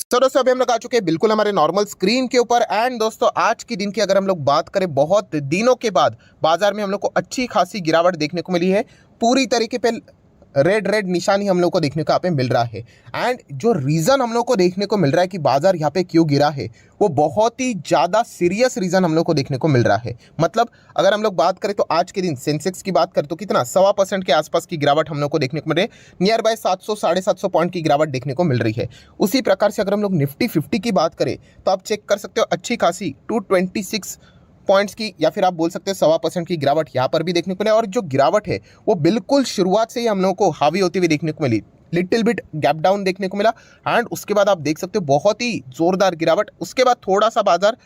दोस्तों अभी हम लोग आ चुके हैं बिल्कुल हमारे नॉर्मल स्क्रीन के ऊपर। एंड दोस्तों आज के दिन की अगर हम लोग बात करें, बहुत दिनों के बाद बाजार में हम लोग को अच्छी खासी गिरावट देखने को मिली है। पूरी तरीके पे रेड रेड निशान ही हम लोग को देखने को यहाँ पे मिल रहा है। एंड जो रीज़न हम लोग को देखने को मिल रहा है कि बाजार यहाँ पे क्यों गिरा है, वो बहुत ही ज़्यादा सीरियस रीज़न हम लोग को देखने को मिल रहा है। मतलब अगर हम लोग बात करें तो आज के दिन सेंसेक्स की बात करें तो कितना 1.25% के आसपास की गिरावट हम लोग को देखने को मिल रही है। नियर बाय 700 750 पॉइंट की गिरावट देखने को मिल रही है। उसी प्रकार से अगर हम लोग निफ्टी 50 की बात करें तो आप चेक कर सकते हो अच्छी खासी 226 पॉइंट्स की, या फिर आप बोल सकते हो 1.25% की गिरावट यहाँ पर भी देखने को मिली। और जो गिरावट है वो बिल्कुल शुरुआत से ही हम लोगों को हावी होती हुई देखने को मिली। लिटिल बिट गैप डाउन देखने को मिला एंड उसके बाद आप देख सकते हो बहुत ही जोरदार गिरावट। उसके बाद थोड़ा सा बाजार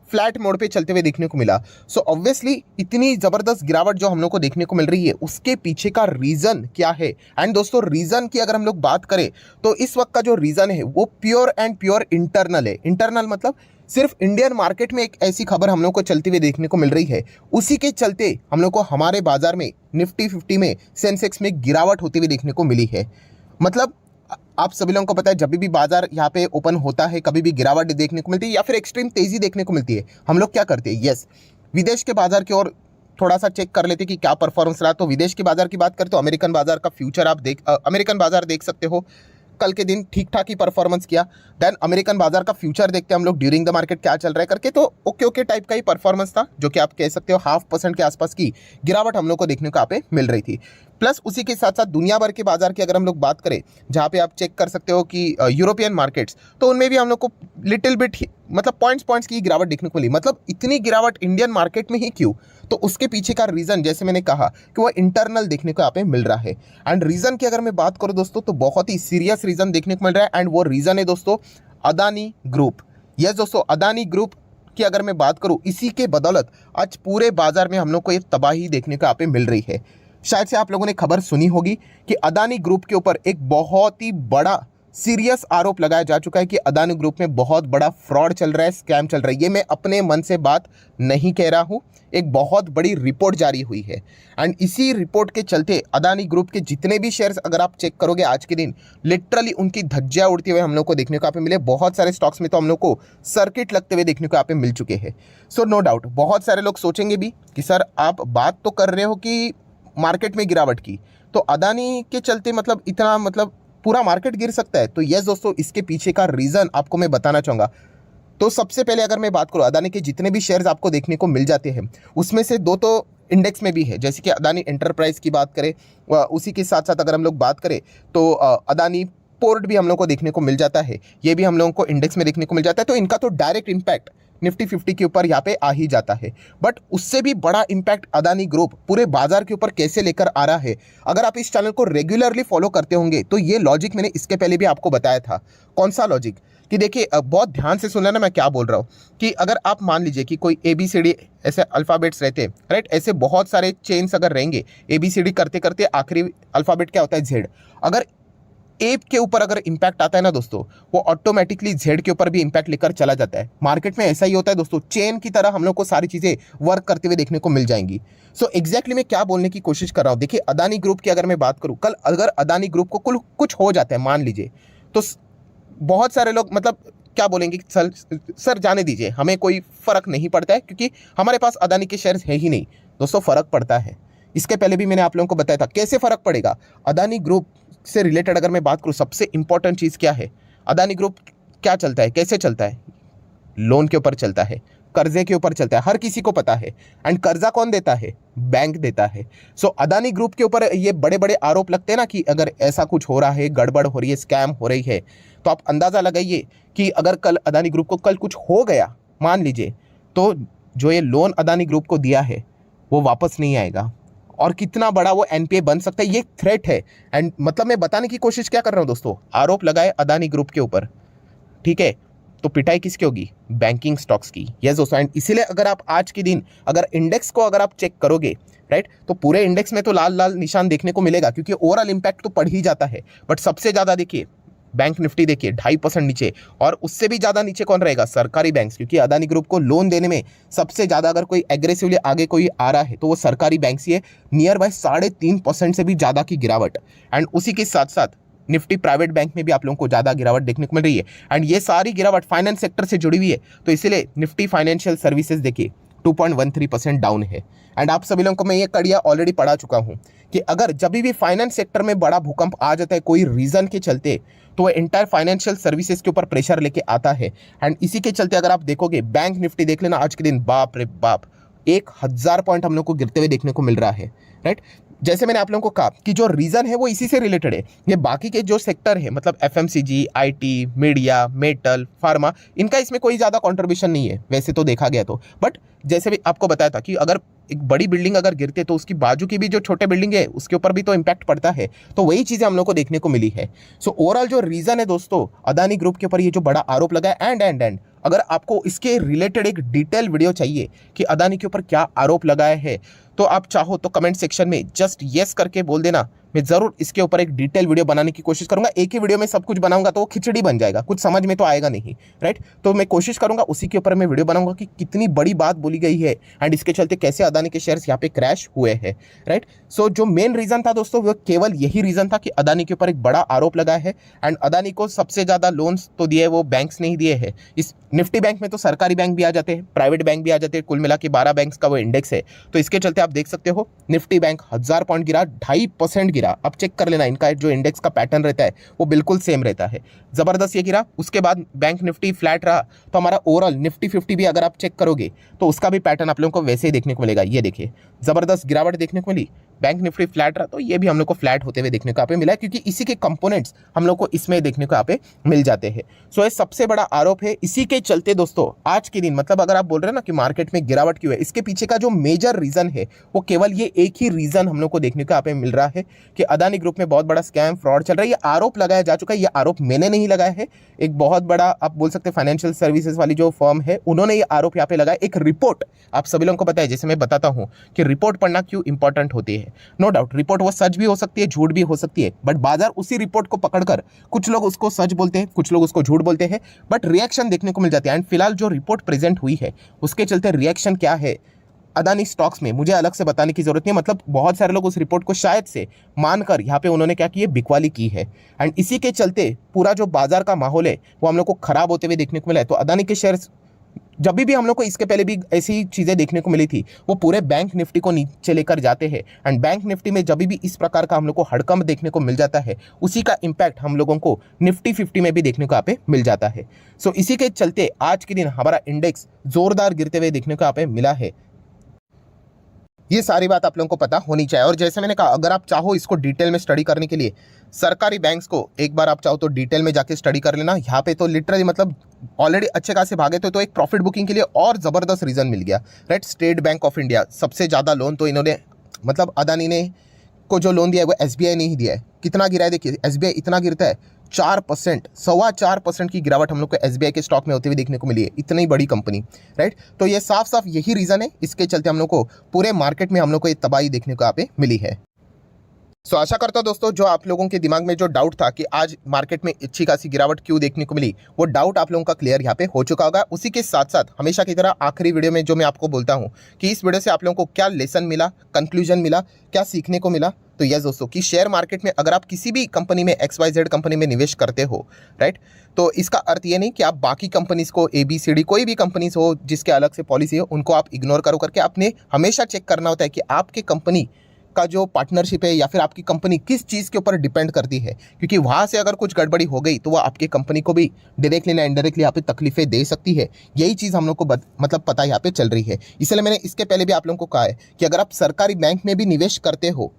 फ्लैट मोड पे चलते हुए देखने को मिला। सो ऑब्वियसली इतनी ज़बरदस्त गिरावट जो हम लोग को देखने को मिल रही है, उसके पीछे का रीज़न क्या है। एंड दोस्तों रीज़न की अगर हम लोग बात करें तो इस वक्त का जो रीज़न है वो प्योर एंड प्योर इंटरनल है। इंटरनल मतलब सिर्फ इंडियन मार्केट में एक ऐसी खबर हम लोग को चलती हुई देखने को मिल रही है, उसी के चलते हम लोग को हमारे बाजार में निफ्टी 50 में, सेंसेक्स में गिरावट होती हुई देखने को मिली है। मतलब आप सभी लोगों को पता है जब भी बाजार यहाँ पे ओपन होता है कभी भी गिरावट देखने को मिलती है या फिर एक्सट्रीम तेजी देखने को मिलती है, हम लोग क्या करते हैं, यस विदेश के बाजार की ओर थोड़ा सा चेक कर लेते हैं कि क्या परफॉर्मेंस रहा। तो विदेश के बाजार की बात करें तो अमेरिकन बाजार का फ्यूचर आप अमेरिकन बाजार देख सकते हो, कल के दिन ठीक ठाक ही परफॉर्मेंस किया। देन अमेरिकन बाजार का फ्यूचर देखते हैं हम लोग ड्यूरिंग द मार्केट क्या चल रहा है करके, तो ओके टाइप का ही परफॉर्मेंस था, जो कि आप कह सकते हो 0.5% के आसपास की गिरावट हम लोग को देखने को यहाँ पे मिल रही थी। प्लस उसी के साथ साथ दुनिया भर के बाजार की अगर हम लोग बात करें, जहाँ पे आप चेक कर सकते हो कि यूरोपियन मार्केट्स, तो उनमें भी हम लोग को लिटिल बिट मतलब पॉइंट्स की गिरावट देखने को मिली। मतलब इतनी गिरावट इंडियन मार्केट में ही क्यों, तो उसके पीछे का रीज़न जैसे मैंने कहा कि वो इंटरनल देखने को यहाँ पे मिल रहा है। एंड रीज़न की अगर मैं बात करूँ दोस्तों तो बहुत ही सीरियस रीज़न देखने को मिल रहा है। एंड वो रीज़न है दोस्तों अदानी ग्रुप। यस दोस्तों, अदानी ग्रुप की अगर मैं बात करूँ, इसी के बदौलत आज पूरे बाजार में हम लोग को ये तबाही देखने को यहाँ पे मिल रही है। शायद से आप लोगों ने खबर सुनी होगी कि अदानी ग्रुप के ऊपर एक बहुत ही बड़ा सीरियस आरोप लगाया जा चुका है कि अदानी ग्रुप में बहुत बड़ा फ्रॉड चल रहा है, स्कैम चल रहा है। ये मैं अपने मन से बात नहीं कह रहा हूँ, एक बहुत बड़ी रिपोर्ट जारी हुई है। एंड इसी रिपोर्ट के चलते अदानी ग्रुप के जितने भी शेयर्स अगर आप चेक करोगे आज के दिन, लिटरली उनकी धज्जियां उड़ती हुए हम लोग को देखने को यहाँ पे मिले। बहुत सारे स्टॉक्स में तो हम लोग को सर्किट लगते हुए देखने को यहाँ पे मिल चुके हैं। सो नो डाउट बहुत सारे लोग सोचेंगे भी कि सर आप बात तो कर रहे हो कि मार्केट में गिरावट की, तो अदानी के चलते मतलब इतना मतलब पूरा मार्केट गिर सकता है। तो यस दोस्तों, इसके पीछे का रीज़न आपको मैं बताना चाहूँगा। तो सबसे पहले अगर मैं बात करूँ, अदानी के जितने भी शेयर्स आपको देखने को मिल जाते हैं उसमें से दो तो इंडेक्स में भी है, जैसे कि अदानी एंटरप्राइज की बात करें, उसी के साथ साथ अगर हम लोग बात करें तो अदानी पोर्ट भी हम लोग को देखने को मिल जाता है, ये भी हम लोगों को इंडेक्स में देखने को मिल जाता है। तो इनका तो डायरेक्ट इम्पैक्ट निफ्टी 50 के ऊपर यहाँ पे आ ही जाता है। बट उससे भी बड़ा इम्पैक्ट अदानी ग्रुप पूरे बाजार के ऊपर कैसे लेकर आ रहा है, अगर आप इस चैनल को रेगुलरली फॉलो करते होंगे तो ये लॉजिक मैंने इसके पहले भी आपको बताया था। कौन सा लॉजिक, कि देखिए बहुत ध्यान से सुनना ना मैं क्या बोल रहा हूँ, कि अगर आप मान लीजिए कि कोई ABCD ऐसे अल्फ़ाबेट्स रहते हैं, राइट, ऐसे बहुत सारे चेन्स अगर रहेंगे, ABCD करते करते आखिरी अल्फ़ाबेट क्या होता है, Z। अगर ए के ऊपर अगर इंपैक्ट आता है ना दोस्तों, वो ऑटोमेटिकली जेड के ऊपर भी इंपैक्ट लेकर चला जाता है। मार्केट में ऐसा ही होता है दोस्तों, चेन की तरह हम लोग को सारी चीज़ें वर्क करते हुए देखने को मिल जाएंगी। सो एग्जैक्टली मैं क्या बोलने की कोशिश कर रहा हूँ, देखिए अदानी ग्रुप की अगर मैं बात करूँ, कल अगर अदानी ग्रुप को कुछ हो जाता है मान लीजिए, तो बहुत सारे लोग मतलब क्या बोलेंगे, सर जाने दीजिए, हमें कोई फ़र्क नहीं पड़ता है क्योंकि हमारे पास अदानी के शेयर्स है ही नहीं। दोस्तों फ़र्क पड़ता है, इसके पहले भी मैंने आप लोगों को बताया था कैसे फ़र्क पड़ेगा। अदानी ग्रुप से रिलेटेड अगर मैं बात करूँ, सबसे इंपॉर्टेंट चीज़ क्या है, अदानी ग्रुप क्या चलता है, कैसे चलता है, लोन के ऊपर चलता है, कर्जे के ऊपर चलता है, हर किसी को पता है। एंड कर्जा कौन देता है, बैंक देता है। सो अदानी ग्रुप के ऊपर ये बड़े बड़े आरोप लगते हैं ना कि अगर ऐसा कुछ हो रहा है, गड़बड़ हो रही है, स्कैम हो रही है, तो आप अंदाज़ा लगाइए कि अगर कल अदानी ग्रुप को कल कुछ हो गया मान लीजिए, तो जो ये लोन अदानी ग्रुप को दिया है वो वापस नहीं आएगा, और कितना बड़ा वो NPA बन सकता है, ये थ्रेट है। एंड मतलब मैं बताने की कोशिश क्या कर रहा हूँ दोस्तों, आरोप लगाए अदानी ग्रुप के ऊपर, ठीक है, तो पिटाई किसकी होगी, बैंकिंग स्टॉक्स की। यस दोस्तों, एंड इसीलिए अगर आप आज के दिन अगर इंडेक्स को अगर आप चेक करोगे, राइट, तो पूरे इंडेक्स में तो लाल लाल निशान देखने को मिलेगा क्योंकि ओवरऑल इंपैक्ट तो पड़ ही जाता है। बट सबसे ज़्यादा देखिए बैंक निफ्टी देखिए 2.5% नीचे, और उससे भी ज़्यादा नीचे कौन रहेगा, सरकारी बैंक्स, क्योंकि अदानी ग्रुप को लोन देने में सबसे ज़्यादा अगर कोई एग्रेसिवली आगे कोई आ रहा है तो वो सरकारी बैंक्स ही है। नियर बाय 3.5% से भी ज़्यादा की गिरावट। एंड उसी के साथ साथ निफ्टी प्राइवेट बैंक में भी आप लोगों को ज़्यादा गिरावट देखने को मिल रही है। एंड ये सारी गिरावट फाइनेंस सेक्टर से जुड़ी हुई है, तो इसीलिए निफ्टी फाइनेंशियल सर्विसेज देखिए 2.13% डाउन है। एंड आप सभी लोगों को मैं ये कड़िया ऑलरेडी पढ़ा चुका हूँ कि अगर जब भी फाइनेंस सेक्टर में बड़ा भूकंप आ जाता है कोई रीजन के चलते, तो वो एंटायर फाइनेंशियल सर्विसेज के ऊपर प्रेशर लेके आता है। एंड इसी के चलते अगर आप देखोगे बैंक निफ्टी देख लेना, आज के दिन बाप रे बाप 1000 पॉइंट हम लोग को गिरते हुए देखने को मिल रहा है, राइट। जैसे मैंने आप लोगों को कहा कि जो रीजन है वो इसी से रिलेटेड है। ये बाकी के जो सेक्टर है मतलब FMCG, IT, media, metal, pharma, इनका इसमें कोई ज़्यादा कंट्रीब्यूशन नहीं है वैसे तो देखा गया तो। बट जैसे भी आपको बताया था कि अगर एक बड़ी बिल्डिंग अगर गिरते तो उसकी बाजू की भी जो छोटे बिल्डिंग है उसके ऊपर भी तो इम्पैक्ट पड़ता है, तो वही चीज़ें हम लोग को देखने को मिली है। सो ओवरऑल जो रीजन है दोस्तों, अदानी ग्रुप के ऊपर ये जो बड़ा आरोप लगा है एंड अगर आपको इसके रिलेटेड एक डिटेल वीडियो चाहिए कि अदानी के ऊपर क्या आरोप लगाया है, तो आप चाहो तो कमेंट सेक्शन में जस्ट यस करके बोल देना। मैं ज़रूर इसके ऊपर एक डिटेल वीडियो बनाने की कोशिश करूंगा। एक ही वीडियो में सब कुछ बनाऊंगा तो वो खिचड़ी बन जाएगा, कुछ समझ में तो आएगा नहीं, राइट। तो मैं कोशिश करूंगा उसी के ऊपर मैं वीडियो बनाऊंगा कि कितनी बड़ी बात बोली गई है एंड इसके चलते कैसे अदानी के शेयर्स यहाँ पे क्रैश हुए हैं, राइट। सो जो मेन रीज़न था दोस्तों वो केवल यही रीज़न था कि अदानी के ऊपर एक बड़ा आरोप लगा है। एंड अदानी को सबसे ज़्यादा लोन्स तो दिए वो बैंक्स ने ही दिए हैं। इस निफ्टी बैंक में तो सरकारी बैंक भी आ जाते हैं, प्राइवेट बैंक भी आ जाते हैं, कुल मिला के 12 बैंक्स का वो इंडेक्स है। तो इसके चलते आप देख सकते हो निफ्टी बैंक 1000 पॉइंट गिरा, 2.5% गिरा। अब चेक कर लेना इनका जो इंडेक्स का पैटर्न रहता है वो बिल्कुल सेम रहता है। जबरदस्त ये गिरा, उसके बाद बैंक निफ्टी फ्लैट रहा। तो हमारा ओवरऑल निफ्टी 50 भी अगर आप चेक करोगे तो उसका भी पैटर्न आप लोगों को वैसे ही देखने को मिलेगा। ये देखिए जबरदस्त गिरावट देखने को मिली, बैंक निफ्टी फ्लैट रहा तो ये भी हम लोग को फ्लैट होते हुए देखने को यहाँ पे मिला, क्योंकि इसी के कंपोनेंट्स हम लोग को इसमें देखने को यहाँ पे मिल जाते हैं। सो ये सबसे बड़ा आरोप है। इसी के चलते दोस्तों आज के दिन मतलब अगर आप बोल रहे हैं ना कि मार्केट में गिरावट क्यों है, इसके पीछे का जो मेजर रीजन है वो केवल ये एक ही रीजन हम लोग को देखने को यहाँ पे मिल रहा है कि अदानी ग्रुप में बहुत बड़ा स्कैम फ्रॉड चल रहा है। ये आरोप लगाया जा चुका है, ये आरोप मैंने नहीं लगाया है, एक बहुत बड़ा आप बोल सकते हैं फाइनेंशियल सर्विसेज वाली जो फर्म है उन्होंने ये आरोप यहाँ पे लगाया। एक रिपोर्ट आप सभी लोगों को पता है, जैसे मैं बताता हूँ कि रिपोर्ट पढ़ना क्यों इंपॉर्टेंट होती है। नो डाउट रिपोर्ट वो सच भी हो सकती है, झूठ भी हो सकती है, बट बाजार उसी रिपोर्ट को पकड़कर कुछ लोग उसको सच बोलते हैं, कुछ लोग उसको झूठ बोलते हैं, बट रिएक्शन देखने को मिल जाती है। एंड फिलहाल जो रिपोर्ट प्रेजेंट हुई है उसके चलते रिएक्शन क्या है अदानी स्टॉक्स में मुझे अलग से बताने की जरूरत नहीं है। मतलब बहुत सारे लोग उस रिपोर्ट को शायद से मानकर यहाँ पे उन्होंने क्या किया, बिकवाली की है। एंड इसी के चलते पूरा जो बाजार का माहौल है वो हम लोग को खराब होते हुए देखने को मिला है। तो अदानी के शेयर्स जब भी हम लोग को इसके पहले भी ऐसी चीज़ें देखने को मिली थी, वो पूरे बैंक निफ्टी को नीचे लेकर जाते हैं। एंड बैंक निफ्टी में जब भी इस प्रकार का हम लोग को हड़कंप देखने को मिल जाता है, उसी का इम्पैक्ट हम लोगों को निफ्टी 50 में भी देखने को यहाँ पे मिल जाता है। सो इसी के चलते आज के दिन हमारा इंडेक्स जोरदार गिरते हुए देखने को यहाँ पे मिला है। ये सारी बात आप लोगों को पता होनी चाहिए। और जैसे मैंने कहा अगर आप चाहो इसको डिटेल में स्टडी करने के लिए सरकारी बैंक्स को एक बार आप चाहो तो डिटेल में जाके स्टडी कर लेना। यहाँ पे तो लिटरली मतलब ऑलरेडी अच्छे खासे भागे थे, तो एक प्रॉफिट बुकिंग के लिए और ज़बरदस्त रीज़न मिल गया, right. State bank of India सबसे ज़्यादा लोन तो इन्होंने मतलब अदानी ने को जो लोन दिया है वो एसबीआई ने ही दिया है। कितना गिरा है देखिए, एसबीआई इतना गिरता है 4%, 4.25% की गिरावट हम लोग को एसबीआई के स्टॉक में होते हुए देखने को मिली है, इतनी बड़ी कंपनी, राइट। तो ये साफ साफ यही रीज़न है, इसके चलते हम लोग को पूरे मार्केट में हम लोग को ये तबाही देखने को यहाँ पे मिली है। सो आशा करता हूँ दोस्तों जो आप लोगों के दिमाग में जो डाउट था कि आज मार्केट में अच्छी खासी गिरावट क्यों देखने को मिली, वो डाउट आप लोगों का क्लियर यहाँ पे हो चुका होगा। उसी के साथ साथ हमेशा की तरह आखिरी वीडियो में जो मैं आपको बोलता हूँ कि इस वीडियो से आप लोगों को क्या लेसन मिला, कंक्लूजन मिला, क्या सीखने को मिला। तो यस दोस्तों कि शेयर मार्केट में अगर आप किसी भी कंपनी में XYZ कंपनी में निवेश करते हो, राइट, तो इसका अर्थ ये नहीं कि आप बाकी कंपनीज को ABCD कोई भी कंपनीज हो जिसके अलग से पॉलिसी हो उनको आप इग्नोर करो करके आपने हमेशा चेक करना होता है कि आपके कंपनी का जो पार्टनरशिप है या फिर आपकी कंपनी किस चीज़ के ऊपर डिपेंड करती है, क्योंकि वहाँ से अगर कुछ गड़बड़ी हो गई तो वो आपकी कंपनी को भी डायरेक्टली या इनडायरेक्टली यहाँ पे तकलीफें दे सकती है। यही चीज़ हम लोग को मतलब पता यहाँ पे चल रही है। इसलिए मैंने इसके पहले भी आप लोगों को कहा है कि अगर आप सरकारी बैंक में भी निवेश करते हो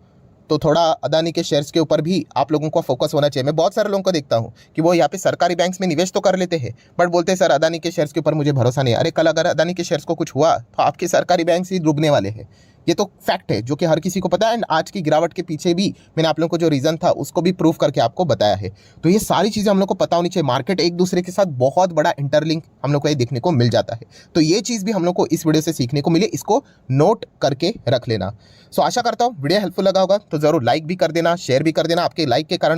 तो थोड़ा अदानी के शेयर्स के ऊपर भी आप लोगों को फोकस होना चाहिए। मैं बहुत सारे लोगों को देखता हूँ कि वो यहाँ पे सरकारी बैंक्स में निवेश तो कर लेते हैं बट बोलते हैं सर अदानी के शेयर्स के ऊपर मुझे भरोसा नहीं। अरे कल अगर अदानी के शेयर्स को कुछ हुआ तो आपके सरकारी बैंक ही डूबने वाले हैं। ये तो फैक्ट है जो कि हर किसी को पता है। एंड आज की गिरावट के पीछे भी मैंने आप लोगों को जो रीज़न था उसको भी प्रूव करके आपको बताया है। तो ये सारी चीज़ें हम लोग को पता होनी चाहिए। मार्केट एक दूसरे के साथ बहुत बड़ा इंटरलिंक हम लोग को ये देखने को मिल जाता है। तो ये चीज़ भी हम लोग को इस वीडियो से सीखने को मिले, इसको नोट करके रख लेना। सो आशा करता हूँ वीडियो हेल्पफुल लगा होगा, तो ज़रूर लाइक भी कर देना, शेयर भी कर देना। आपके लाइक के कारण